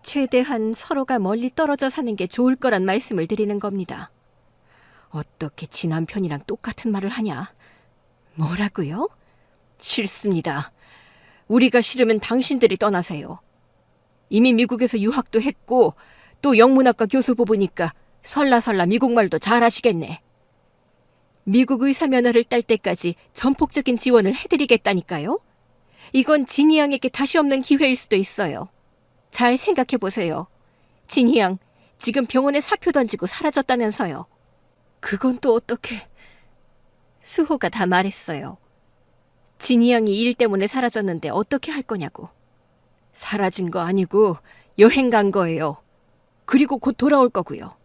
최대한 서로가 멀리 떨어져 사는 게 좋을 거란 말씀을 드리는 겁니다. 어떻게 지 남편이랑 똑같은 말을 하냐? 뭐라고요? 싫습니다. 우리가 싫으면 당신들이 떠나세요. 이미 미국에서 유학도 했고 또 영문학과 교수 부부니까 설라설라 미국말도 잘하시겠네. 미국 의사 면허를 딸 때까지 전폭적인 지원을 해드리겠다니까요. 이건 진희 양에게 다시 없는 기회일 수도 있어요. 잘 생각해보세요. 진희 양 지금 병원에 사표 던지고 사라졌다면서요. 그건 또 어떻게... 수호가 다 말했어요. 진희 양이 일 때문에 사라졌는데 어떻게 할 거냐고. 사라진 거 아니고 여행 간 거예요. 그리고 곧 돌아올 거고요.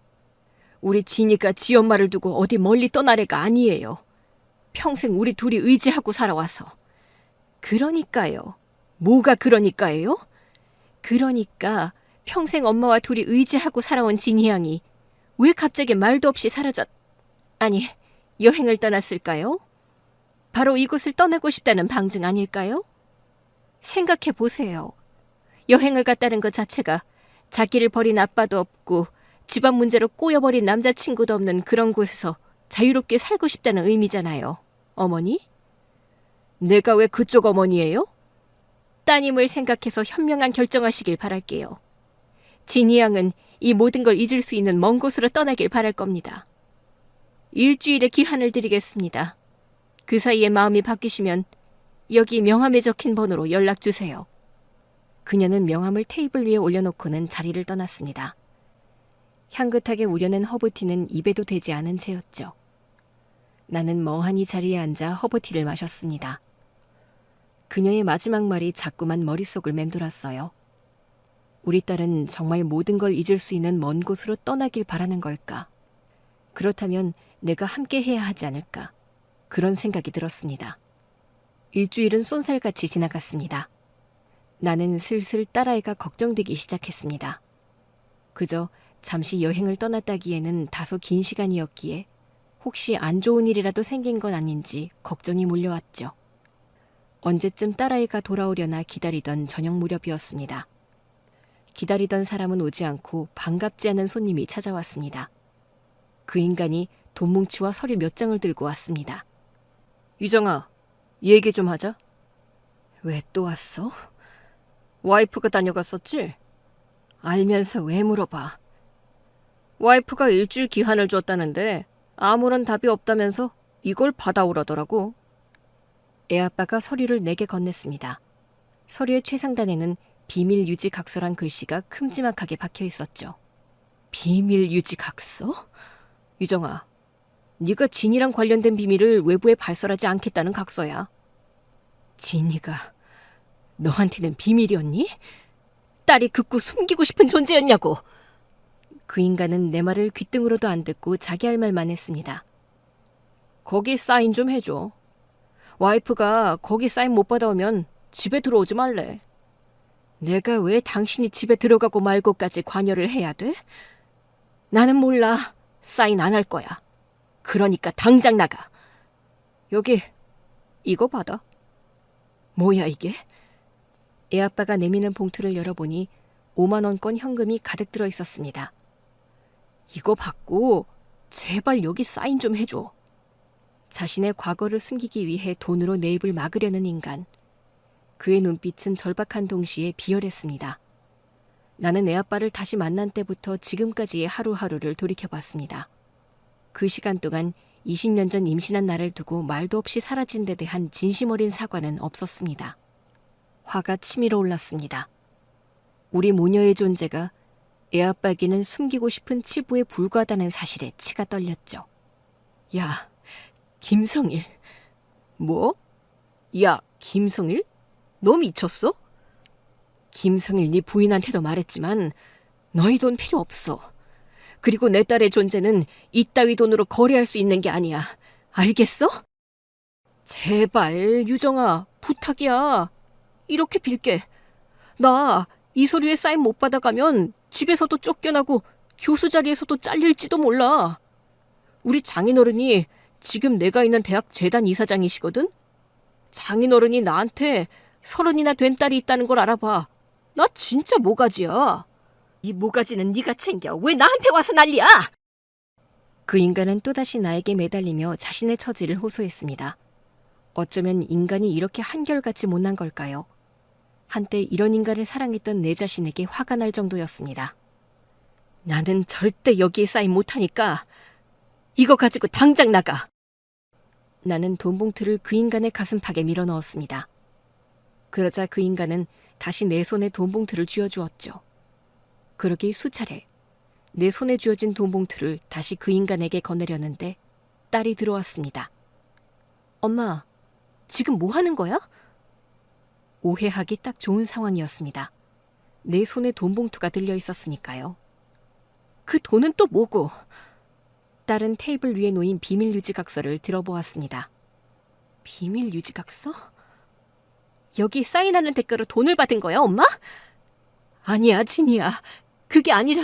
우리 진이가 지 엄마를 두고 어디 멀리 떠날 애가 아니에요. 평생 우리 둘이 의지하고 살아와서. 그러니까요. 뭐가 그러니까예요? 그러니까 평생 엄마와 둘이 의지하고 살아온 진희 양이 왜 갑자기 말도 없이 아니, 여행을 떠났을까요? 바로 이곳을 떠나고 싶다는 방증 아닐까요? 생각해 보세요. 여행을 갔다는 것 자체가 자기를 버린 아빠도 없고 집안 문제로 꼬여버린 남자친구도 없는 그런 곳에서 자유롭게 살고 싶다는 의미잖아요. 어머니? 내가 왜 그쪽 어머니예요? 따님을 생각해서 현명한 결정하시길 바랄게요. 진희 양은 이 모든 걸 잊을 수 있는 먼 곳으로 떠나길 바랄 겁니다. 일주일의 기한을 드리겠습니다. 그 사이에 마음이 바뀌시면 여기 명함에 적힌 번호로 연락 주세요. 그녀는 명함을 테이블 위에 올려놓고는 자리를 떠났습니다. 향긋하게 우려낸 허브티는 입에도 대지 않은 채였죠. 나는 멍하니 자리에 앉아 허브티를 마셨습니다. 그녀의 마지막 말이 자꾸만 머릿속을 맴돌았어요. 우리 딸은 정말 모든 걸 잊을 수 있는 먼 곳으로 떠나길 바라는 걸까? 그렇다면 내가 함께 해야 하지 않을까? 그런 생각이 들었습니다. 일주일은 쏜살같이 지나갔습니다. 나는 슬슬 딸아이가 걱정되기 시작했습니다. 그저 잠시 여행을 떠났다기에는 다소 긴 시간이었기에 혹시 안 좋은 일이라도 생긴 건 아닌지 걱정이 몰려왔죠. 언제쯤 딸아이가 돌아오려나 기다리던 저녁 무렵이었습니다. 기다리던 사람은 오지 않고 반갑지 않은 손님이 찾아왔습니다. 그 인간이 돈뭉치와 서류 몇 장을 들고 왔습니다. 유정아, 얘기 좀 하자. 왜 또 왔어? 와이프가 다녀갔었지? 알면서 왜 물어봐? 와이프가 일주일 기한을 줬다는데 아무런 답이 없다면서 이걸 받아오라더라고. 애아빠가 서류를 내게 건넸습니다. 서류의 최상단에는 비밀 유지 각서란 글씨가 큼지막하게 박혀 있었죠. 비밀 유지 각서? 유정아, 네가 진이랑 관련된 비밀을 외부에 발설하지 않겠다는 각서야. 진이가 너한테는 비밀이었니? 딸이 극구 숨기고 싶은 존재였냐고. 그 인간은 내 말을 귓등으로도 안 듣고 자기 할 말만 했습니다. 거기 사인 좀 해줘. 와이프가 거기 사인 못 받아오면 집에 들어오지 말래. 내가 왜 당신이 집에 들어가고 말고까지 관여를 해야 돼? 나는 몰라. 사인 안 할 거야. 그러니까 당장 나가. 여기 이거 받아. 뭐야 이게? 애아빠가 내미는 봉투를 열어보니 5만 원권 현금이 가득 들어 있었습니다. 이거 받고 제발 여기 사인 좀 해줘. 자신의 과거를 숨기기 위해 돈으로 내 입을 막으려는 인간. 그의 눈빛은 절박한 동시에 비열했습니다. 나는 애아빠를 다시 만난 때부터 지금까지의 하루하루를 돌이켜봤습니다. 그 시간 동안 20년 전 임신한 나를 두고 말도 없이 사라진 데 대한 진심 어린 사과는 없었습니다. 화가 치밀어 올랐습니다. 우리 모녀의 존재가 애아빠에게는 숨기고 싶은 치부에 불과하다는 사실에 치가 떨렸죠. 야, 김성일. 뭐? 야, 김성일? 너 미쳤어? 김성일 네 부인한테도 말했지만 너희 돈 필요 없어. 그리고 내 딸의 존재는 이따위 돈으로 거래할 수 있는 게 아니야. 알겠어? 제발 유정아, 부탁이야. 이렇게 빌게. 나 이 서류에 사인 못 받아가면 집에서도 쫓겨나고 교수 자리에서도 잘릴지도 몰라. 우리 장인어른이 지금 내가 있는 대학 재단 이사장이시거든? 장인어른이 나한테 30이나 된 딸이 있다는 걸 알아봐. 나 진짜 모가지야. 이 모가지는 네가 챙겨. 왜 나한테 와서 난리야? 그 인간은 또다시 나에게 매달리며 자신의 처지를 호소했습니다. 어쩌면 인간이 이렇게 한결같이 못난 걸까요? 한때 이런 인간을 사랑했던 내 자신에게 화가 날 정도였습니다. 나는 절대 여기에 사인 못하니까 이거 가지고 당장 나가. 나는 돈 봉투를 그 인간의 가슴팍에 밀어넣었습니다. 그러자 그 인간은 다시 내 손에 돈 봉투를 쥐어주었죠. 그러길 수차례 내 손에 쥐어진 돈 봉투를 다시 그 인간에게 건네려는데 딸이 들어왔습니다. 엄마, 지금 뭐 하는 거야? 오해하기 딱 좋은 상황이었습니다. 내 손에 돈 봉투가 들려 있었으니까요. 그 돈은 또 뭐고? 딸은 테이블 위에 놓인 비밀 유지각서를 들어보았습니다. 비밀 유지각서? 여기 사인하는 대가로 돈을 받은 거야, 엄마? 아니야, 진이야. 그게 아니라.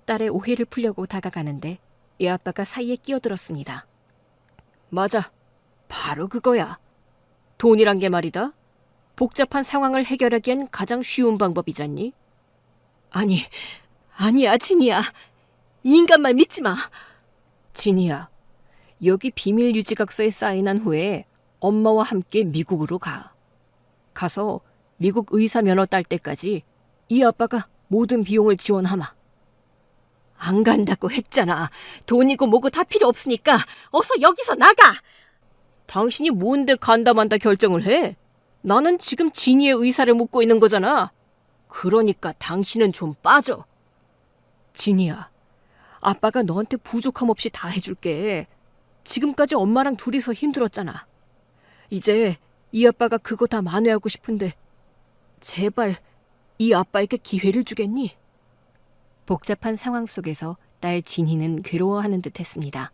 딸의 오해를 풀려고 다가가는데 애아빠가 사이에 끼어들었습니다. 맞아. 바로 그거야. 돈이란 게 말이다. 복잡한 상황을 해결하기엔 가장 쉬운 방법이잖니? 아니야, 진이야. 이 인간 말 믿지 마. 진이야, 여기 비밀 유지각서에 사인한 후에 엄마와 함께 미국으로 가. 가서 미국 의사 면허 딸 때까지 이 아빠가 모든 비용을 지원하마. 안 간다고 했잖아. 돈이고 뭐고 다 필요 없으니까 어서 여기서 나가. 당신이 뭔데 간다 만다 결정을 해? 나는 지금 진이의 의사를 묻고 있는 거잖아. 그러니까 당신은 좀 빠져. 진이야, 아빠가 너한테 부족함 없이 다 해줄게. 지금까지 엄마랑 둘이서 힘들었잖아. 이제 이 아빠가 그거 다 만회하고 싶은데 제발 이 아빠에게 기회를 주겠니? 복잡한 상황 속에서 딸 진희는 괴로워하는 듯 했습니다.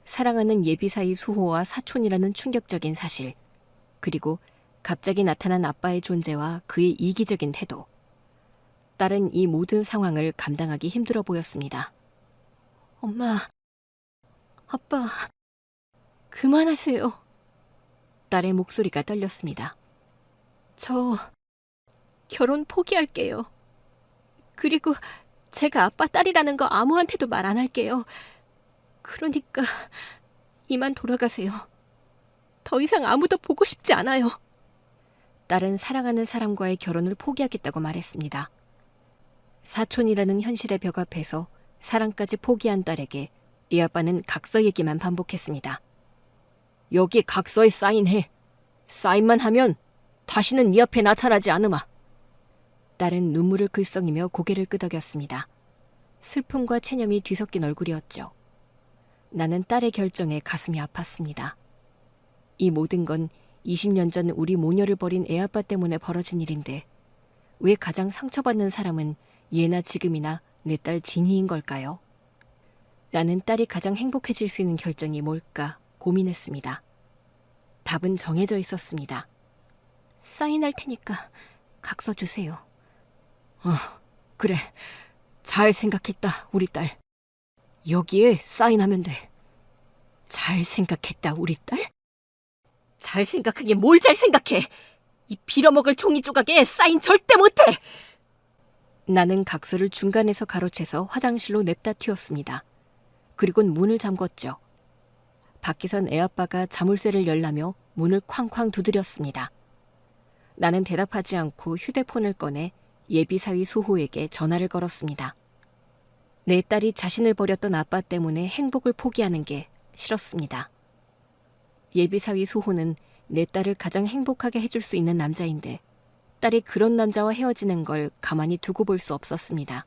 사랑하는 예비사위 수호와 사촌이라는 충격적인 사실, 그리고 갑자기 나타난 아빠의 존재와 그의 이기적인 태도. 딸은 이 모든 상황을 감당하기 힘들어 보였습니다. 엄마, 아빠, 그만하세요. 딸의 목소리가 떨렸습니다. 저 결혼 포기할게요. 그리고 제가 아빠 딸이라는 거 아무한테도 말 안 할게요. 그러니까 이만 돌아가세요. 더 이상 아무도 보고 싶지 않아요. 딸은 사랑하는 사람과의 결혼을 포기하겠다고 말했습니다. 사촌이라는 현실의 벽 앞에서 사랑까지 포기한 딸에게 이 아빠는 각서 얘기만 반복했습니다. 여기 각서에 사인해. 사인만 하면 다시는 네 앞에 나타나지 않으마. 딸은 눈물을 글썽이며 고개를 끄덕였습니다. 슬픔과 체념이 뒤섞인 얼굴이었죠. 나는 딸의 결정에 가슴이 아팠습니다. 이 모든 건 20년 전 우리 모녀를 버린 애아빠 때문에 벌어진 일인데 왜 가장 상처받는 사람은 예나 지금이나 내 딸 진희인 걸까요? 나는 딸이 가장 행복해질 수 있는 결정이 뭘까 고민했습니다. 답은 정해져 있었습니다. 사인할 테니까 각서 주세요. 그래. 잘 생각했다, 우리 딸. 여기에 사인하면 돼. 잘 생각했다, 우리 딸? 잘 생각하긴 뭘 잘 생각해! 이 빌어먹을 종이 조각에 사인 절대 못해! 나는 각서를 중간에서 가로채서 화장실로 냅다 튀었습니다. 그리곤 문을 잠궜죠. 밖에선 애아빠가 자물쇠를 열라며 문을 쾅쾅 두드렸습니다. 나는 대답하지 않고 휴대폰을 꺼내 예비사위 수호에게 전화를 걸었습니다. 내 딸이 자신을 버렸던 아빠 때문에 행복을 포기하는 게 싫었습니다. 예비사위 수호는 내 딸을 가장 행복하게 해줄 수 있는 남자인데 딸이 그런 남자와 헤어지는 걸 가만히 두고 볼 수 없었습니다.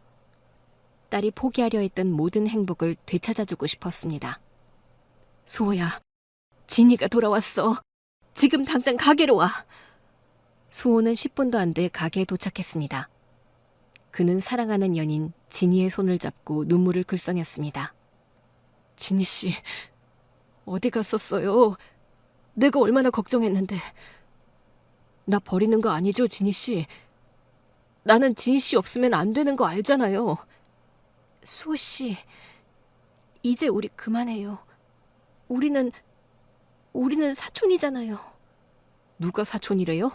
딸이 포기하려 했던 모든 행복을 되찾아주고 싶었습니다. 수호야, 진이가 돌아왔어. 지금 당장 가게로 와. 수호는 10분도 안 돼 가게에 도착했습니다. 그는 사랑하는 연인 진이의 손을 잡고 눈물을 글썽였습니다. 진이 씨, 어디 갔었어요? 내가 얼마나 걱정했는데. 나 버리는 거 아니죠, 진이 씨? 나는 진이 씨 없으면 안 되는 거 알잖아요. 수호 씨, 이제 우리 그만해요. 우리는 사촌이잖아요. 누가 사촌이래요?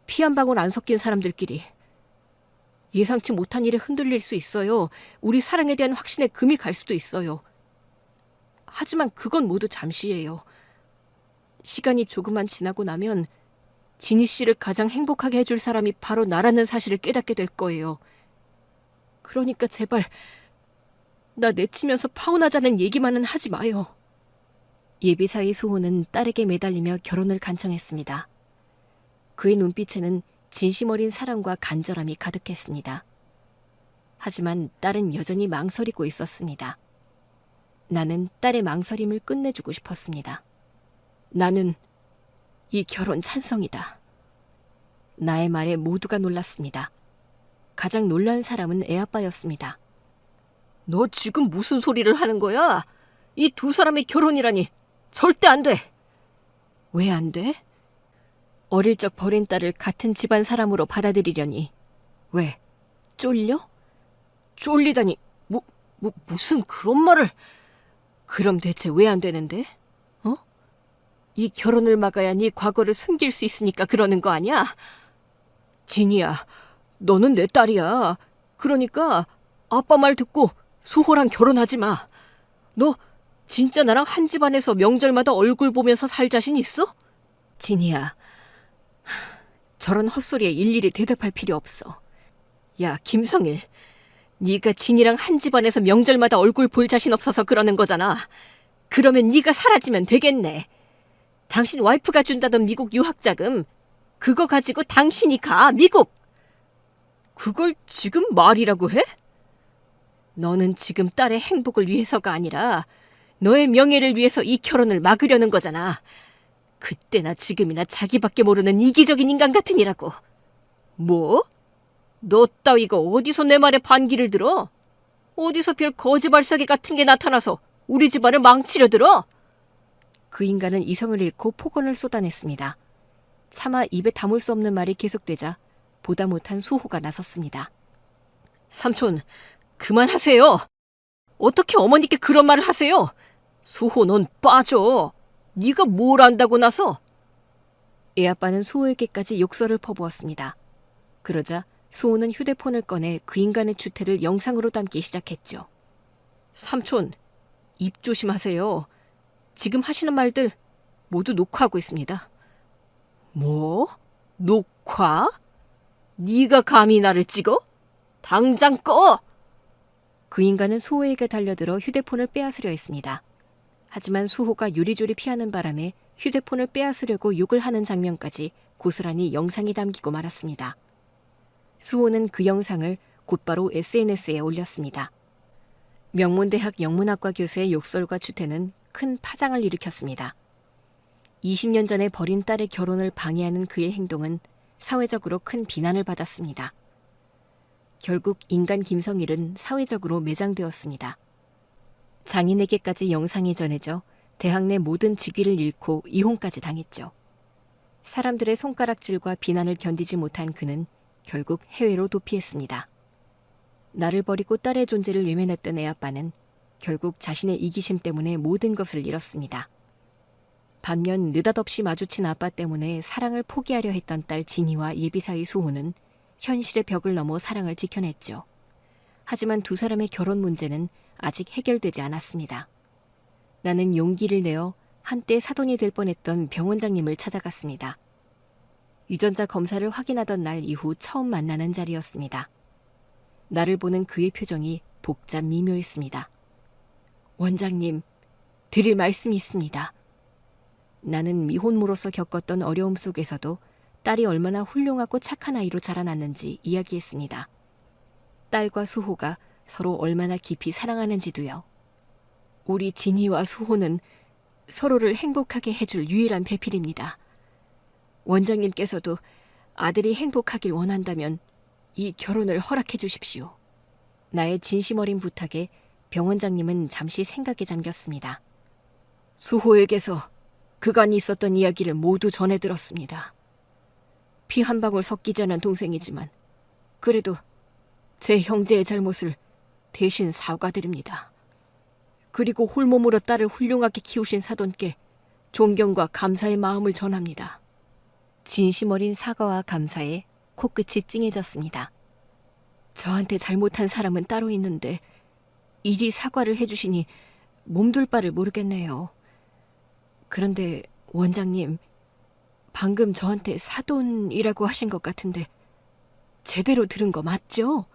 피 한 방울 안 섞인 사람들끼리. 예상치 못한 일에 흔들릴 수 있어요. 우리 사랑에 대한 확신에 금이 갈 수도 있어요. 하지만 그건 모두 잠시예요. 시간이 조금만 지나고 나면 진희 씨를 가장 행복하게 해줄 사람이 바로 나라는 사실을 깨닫게 될 거예요. 그러니까 제발 나 내치면서 파혼하자는 얘기만은 하지 마요. 예비사위 수호는 딸에게 매달리며 결혼을 간청했습니다. 그의 눈빛에는 진심 어린 사랑과 간절함이 가득했습니다. 하지만 딸은 여전히 망설이고 있었습니다. 나는 딸의 망설임을 끝내주고 싶었습니다. 나는 이 결혼 찬성이다. 나의 말에 모두가 놀랐습니다. 가장 놀란 사람은 애아빠였습니다. 너 지금 무슨 소리를 하는 거야? 이 두 사람의 결혼이라니 절대 안 돼. 왜 안 돼? 어릴 적 버린 딸을 같은 집안 사람으로 받아들이려니. 왜? 쫄려? 쫄리다니 무슨 그런 말을. 그럼 대체 왜 안 되는데? 이 결혼을 막아야 네 과거를 숨길 수 있으니까 그러는 거 아니야? 진이야, 너는 내 딸이야. 그러니까 아빠 말 듣고 수호랑 결혼하지 마. 너 진짜 나랑 한 집안에서 명절마다 얼굴 보면서 살 자신 있어? 진이야, 저런 헛소리에 일일이 대답할 필요 없어. 야, 김성일, 네가 진이랑 한 집안에서 명절마다 얼굴 볼 자신 없어서 그러는 거잖아. 그러면 네가 사라지면 되겠네. 당신 와이프가 준다던 미국 유학자금, 그거 가지고 당신이 가, 미국! 그걸 지금 말이라고 해? 너는 지금 딸의 행복을 위해서가 아니라 너의 명예를 위해서 이 결혼을 막으려는 거잖아. 그때나 지금이나 자기밖에 모르는 이기적인 인간 같으니라고. 뭐? 너 따위가 어디서 내 말에 반기를 들어? 어디서 별 거지발사기 같은 게 나타나서 우리 집안을 망치려 들어? 그 인간은 이성을 잃고 폭언을 쏟아냈습니다. 차마 입에 담을 수 없는 말이 계속되자 보다 못한 수호가 나섰습니다. 삼촌, 그만하세요. 어떻게 어머니께 그런 말을 하세요? 수호, 넌 빠져. 네가 뭘 안다고 나서? 애아빠는 수호에게까지 욕설을 퍼부었습니다. 그러자 수호는 휴대폰을 꺼내 그 인간의 주태를 영상으로 담기 시작했죠. 삼촌, 입 조심하세요. 지금 하시는 말들 모두 녹화하고 있습니다. 뭐? 녹화? 네가 감히 나를 찍어? 당장 꺼! 그 인간은 수호에게 달려들어 휴대폰을 빼앗으려 했습니다. 하지만 수호가 요리조리 피하는 바람에 휴대폰을 빼앗으려고 욕을 하는 장면까지 고스란히 영상이 담기고 말았습니다. 수호는 그 영상을 곧바로 SNS에 올렸습니다. 명문대학 영문학과 교수의 욕설과 추태는 큰 파장을 일으켰습니다. 20년 전에 버린 딸의 결혼을 방해하는 그의 행동은 사회적으로 큰 비난을 받았습니다. 결국 인간 김성일은 사회적으로 매장되었습니다. 장인에게까지 영상이 전해져 대학 내 모든 직위를 잃고 이혼까지 당했죠. 사람들의 손가락질과 비난을 견디지 못한 그는 결국 해외로 도피했습니다. 나를 버리고 딸의 존재를 외면했던 애아빠는 결국 자신의 이기심 때문에 모든 것을 잃었습니다. 반면 느닷없이 마주친 아빠 때문에 사랑을 포기하려 했던 딸 진희와 예비사위 수호는 현실의 벽을 넘어 사랑을 지켜냈죠. 하지만 두 사람의 결혼 문제는 아직 해결되지 않았습니다. 나는 용기를 내어 한때 사돈이 될 뻔했던 병원장님을 찾아갔습니다. 유전자 검사를 확인하던 날 이후 처음 만나는 자리였습니다. 나를 보는 그의 표정이 복잡 미묘했습니다. 원장님, 드릴 말씀이 있습니다. 나는 미혼모로서 겪었던 어려움 속에서도 딸이 얼마나 훌륭하고 착한 아이로 자라났는지 이야기했습니다. 딸과 수호가 서로 얼마나 깊이 사랑하는지도요. 우리 진희와 수호는 서로를 행복하게 해줄 유일한 배필입니다. 원장님께서도 아들이 행복하길 원한다면 이 결혼을 허락해 주십시오. 나의 진심 어린 부탁에 병원장님은 잠시 생각에 잠겼습니다. 수호에게서 그간 있었던 이야기를 모두 전해 들었습니다. 피 한 방울 섞이지 않은 동생이지만 그래도 제 형제의 잘못을 대신 사과드립니다. 그리고 홀몸으로 딸을 훌륭하게 키우신 사돈께 존경과 감사의 마음을 전합니다. 진심 어린 사과와 감사에 코끝이 찡해졌습니다. 저한테 잘못한 사람은 따로 있는데 이리 사과를 해주시니 몸둘 바를 모르겠네요. 그런데 원장님, 방금 저한테 사돈이라고 하신 것 같은데 제대로 들은 거 맞죠?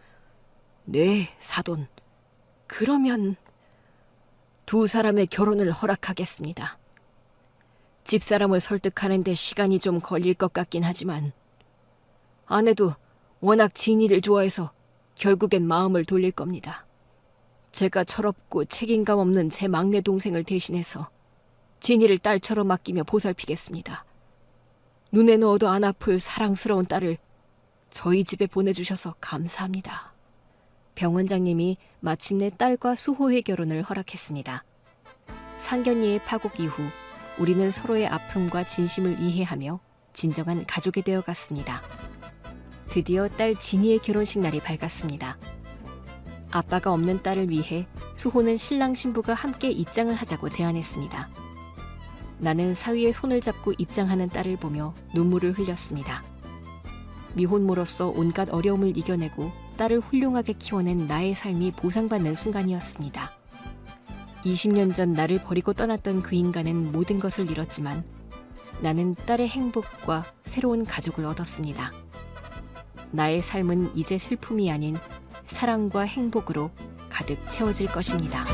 네, 사돈. 그러면 두 사람의 결혼을 허락하겠습니다. 집사람을 설득하는 데 시간이 좀 걸릴 것 같긴 하지만 아내도 워낙 진이를 좋아해서 결국엔 마음을 돌릴 겁니다. 제가 철없고 책임감 없는 제 막내 동생을 대신해서 진이를 딸처럼 아끼며 보살피겠습니다. 눈에 넣어도 안 아플 사랑스러운 딸을 저희 집에 보내주셔서 감사합니다. 병원장님이 마침내 딸과 수호의 결혼을 허락했습니다. 상견례의 파국 이후 우리는 서로의 아픔과 진심을 이해하며 진정한 가족이 되어갔습니다. 드디어 딸 진이의 결혼식 날이 밝았습니다. 아빠가 없는 딸을 위해 수호는 신랑 신부가 함께 입장을 하자고 제안했습니다. 나는 사위의 손을 잡고 입장하는 딸을 보며 눈물을 흘렸습니다. 미혼모로서 온갖 어려움을 이겨내고 딸을 훌륭하게 키워낸 나의 삶이 보상받는 순간이었습니다. 20년 전 나를 버리고 떠났던 그 인간은 모든 것을 잃었지만 나는 딸의 행복과 새로운 가족을 얻었습니다. 나의 삶은 이제 슬픔이 아닌 사랑과 행복으로 가득 채워질 것입니다.